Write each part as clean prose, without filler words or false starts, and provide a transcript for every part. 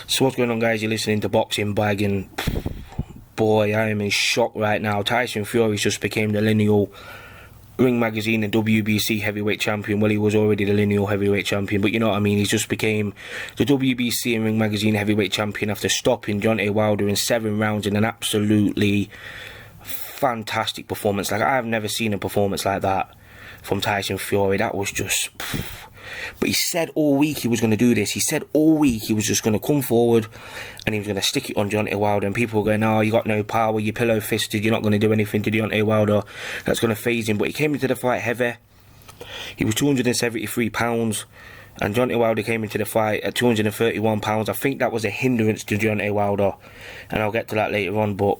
So what's going on, guys? You're listening to Boxing Bag, and boy, I am in shock right now. Tyson Fury just became the lineal Ring Magazine and WBC heavyweight champion. Well, he was already the lineal heavyweight champion, but you know what I mean, he just became the WBC and Ring Magazine heavyweight champion after stopping Deontay Wilder in 7 rounds in an absolutely fantastic performance. Like, I've never seen a performance like that from Tyson Fury. That was just... But he said all week he was going to do this. He said all week he was just going to come forward and he was going to stick it on Deontay Wilder. And people were going, "Oh, you got no power, you're pillow-fisted, you're not going to do anything to Deontay Wilder. That's going to phase him." But he came into the fight heavy. He was 273 pounds. And Deontay Wilder came into the fight at 231 pounds. I think that was a hindrance to Deontay Wilder. And I'll get to that later on. But...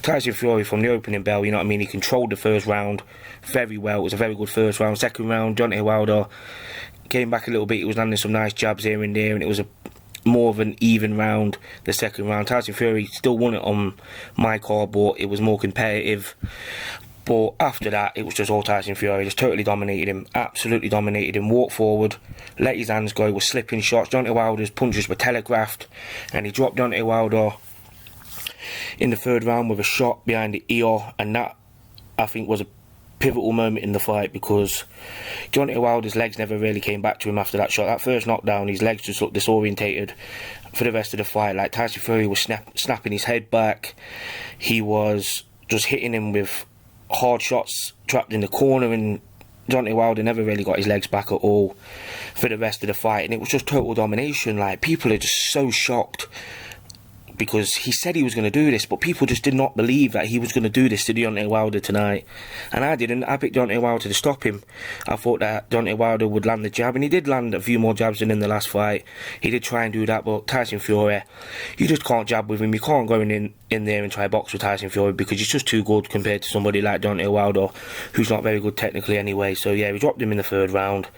Tyson Fury, from the opening bell, you know what I mean, he controlled the first round very well. It was a very good first round. Second round, Deontay Wilder came back a little bit. He was landing some nice jabs here and there, and it was more of an even round the second round. Tyson Fury still won it on my card, but it was more competitive. But after that, it was just all Tyson Fury. Just totally dominated him, absolutely dominated him. Walked forward, let his hands go, was slipping shots. Deontay Wilder's punches were telegraphed, and he dropped Deontay Wilder in the third round with a shot behind the ear, and that, I think, was a pivotal moment in the fight, because Deontay Wilder's legs never really came back to him after that shot. That first knockdown, his legs just looked disorientated for the rest of the fight. Like, Tyson Fury was snapping his head back. He was just hitting him with hard shots trapped in the corner, and Deontay Wilder never really got his legs back at all for the rest of the fight. And it was just total domination. Like, people are just so shocked, because he said he was going to do this, but people just did not believe that he was going to do this to Deontay Wilder tonight. And I didn't. I picked Deontay Wilder to stop him. I thought that Deontay Wilder would land the jab, and he did land a few more jabs than in the last fight. He did try and do that, but Tyson Fury, you just can't jab with him. You can't go in there and try box with Tyson Fury, because he's just too good compared to somebody like Deontay Wilder, who's not very good technically anyway. So yeah, we dropped him in the third round.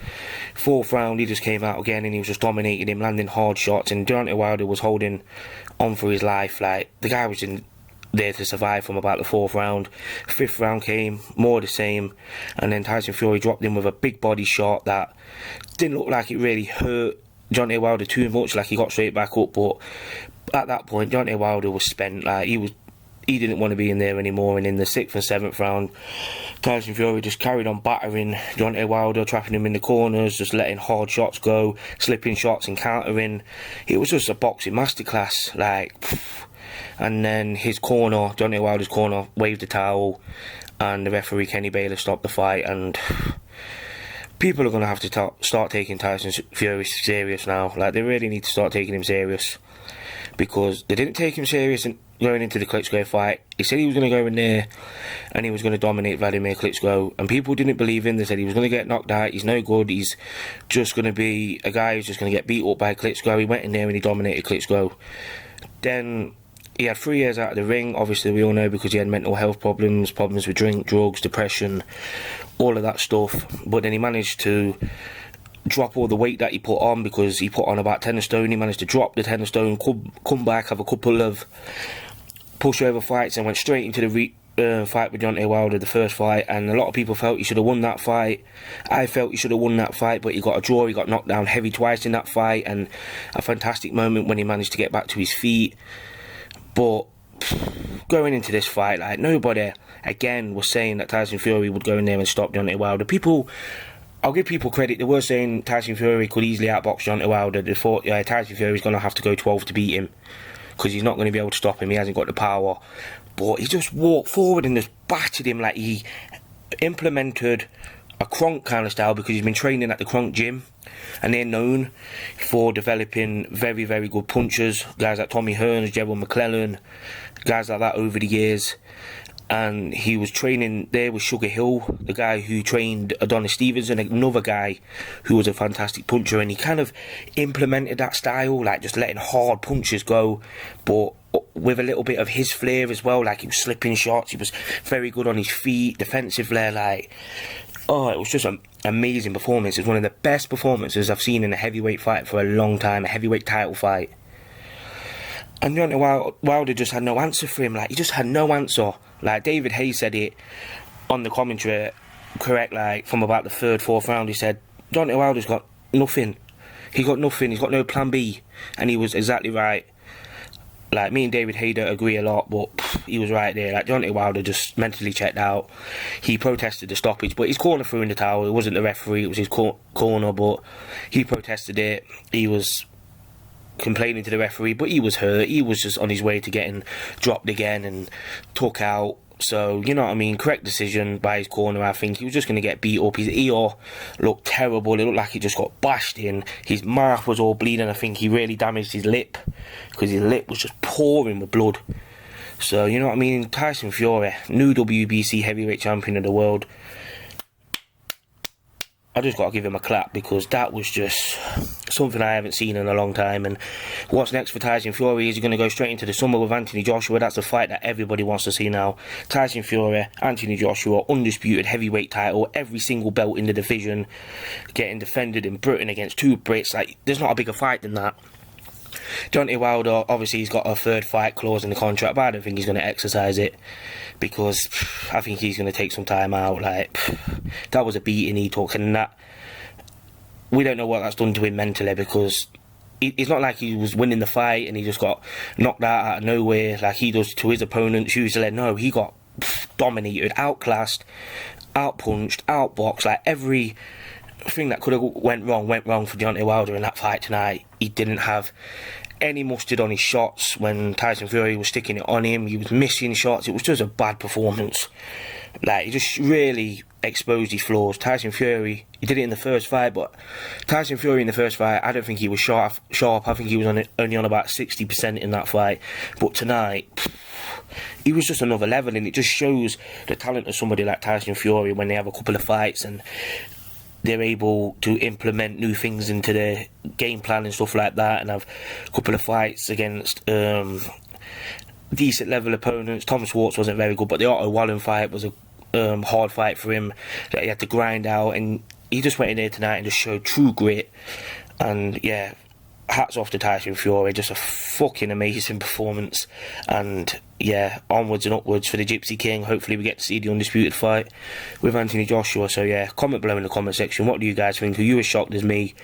Fourth round, he just came out again, and he was just dominating him, landing hard shots, and Deontay Wilder was holding on for his life. Like, the guy was in there to survive from about the fourth round. Fifth round came, more the same, and then Tyson Fury dropped him with a big body shot that didn't look like it really hurt Deontay Wilder too much. Like, he got straight back up, but at that point Deontay Wilder was spent. Like, he didn't want to be in there anymore. And in the 6th and 7th round, Tyson Fury just carried on battering Deontay Wilder, trapping him in the corners, just letting hard shots go, slipping shots and countering. It was just a boxing masterclass. Like, and then his corner, Deontay Wilder's corner, waved the towel, and the referee Kenny Baylor stopped the fight. And people are going to have to start taking Tyson Fury serious now. Like, they really need to start taking him serious, because they didn't take him serious going into the Klitschko fight. He said he was going to go in there and he was going to dominate Vladimir Klitschko, and people didn't believe him. They said he was going to get knocked out, he's no good, he's just going to be a guy who's just going to get beat up by Klitschko. He went in there and he dominated Klitschko. Then he had 3 years out of the ring, obviously we all know, because he had mental health problems with drink, drugs, depression, all of that stuff. But then he managed to drop all the weight that he put on, because he put on about 10 stone. He managed to drop the 10 stone, come back, have a couple of pushover fights, and went straight into the fight with Deontay Wilder, the first fight. And a lot of people felt he should have won that fight. I felt he should have won that fight, but he got a draw. He got knocked down heavy twice in that fight, and a fantastic moment when he managed to get back to his feet. But going into this fight, like, nobody again was saying that Tyson Fury would go in there and stop Deontay Wilder. People, I'll give people credit, they were saying Tyson Fury could easily outbox Deontay Wilder. They thought, yeah, Tyson Fury's going to have to go 12 to beat him, because he's not going to be able to stop him, he hasn't got the power. But he just walked forward and just battered him. Like, he implemented a Kronk kind of style, because he's been training at the Kronk gym, and they're known for developing very, very good punchers. Guys like Tommy Hearns, Gerald McClellan, guys like that over the years. And he was training there with Sugar Hill, the guy who trained Adonis Stevenson, another guy who was a fantastic puncher. And he kind of implemented that style, like just letting hard punches go, but with a little bit of his flair as well. Like, he was slipping shots, he was very good on his feet, defensive flair. Like, oh, it was just an amazing performance. It was one of the best performances I've seen in a heavyweight fight for a long time, a heavyweight title fight. And Deontay Wilder just had no answer for him. Like, he just had no answer. Like, David Hayes said it on the commentary, correct, like, from about the 3rd, 4th round. He said, Deontay Wilder's got nothing. He got nothing. He's got no plan B, and he was exactly right. Like, me and David Hayter agree a lot, but he was right there. Like, Deontay Wilder just mentally checked out. He protested the stoppage, but his corner threw in the towel. It wasn't the referee, it was his corner, but he protested it. He was complaining to the referee, but he was hurt. He was just on his way to getting dropped again and took out. So, you know what I mean, correct decision by his corner. I think he was just going to get beat up. His ear looked terrible. It looked like he just got bashed in. His mouth was all bleeding. I think he really damaged his lip, because his lip was just pouring with blood. So, you know what I mean, Tyson Fury, new WBC heavyweight champion of the world. I just got to give him a clap, because that was just something I haven't seen in a long time. And what's next for Tyson Fury? Is he going to go straight into the summer with Anthony Joshua? That's the fight that everybody wants to see now. Tyson Fury, Anthony Joshua, undisputed heavyweight title, every single belt in the division, getting defended in Britain against two Brits. Like, there's not a bigger fight than that. Deontay Wilder, obviously he's got a third fight clause in the contract, but I don't think he's going to exercise it, because I think he's going to take some time out. Like, that was a beating he took, and that, we don't know what that's done to him mentally, because it's not like he was winning the fight and he just got knocked out of nowhere like he does to his opponents usually. No, he got dominated, outclassed, outpunched, outboxed. Like, every thing that could have went wrong for Deontay Wilder in that fight tonight. He didn't have any mustard on his shots when Tyson Fury was sticking it on him. He was missing shots. It was just a bad performance. Like, he just really exposed his flaws. Tyson Fury, he did it in the first fight, but Tyson Fury in the first fight, I don't think he was sharp. I think he was only on about 60% in that fight. But tonight, he was just another level, and it just shows the talent of somebody like Tyson Fury when they have a couple of fights and they're able to implement new things into their game plan and stuff like that, and have a couple of fights against decent level opponents. Tom Schwartz wasn't very good, but the Otto Wallen fight was a hard fight for him that he had to grind out, and he just went in there tonight and just showed true grit. And yeah, hats off to Tyson Fury, just a fucking amazing performance. And yeah, onwards and upwards for the Gypsy King. Hopefully we get to see the undisputed fight with Anthony Joshua. So yeah, comment below in the comment section, what do you guys think? Are you as shocked as me?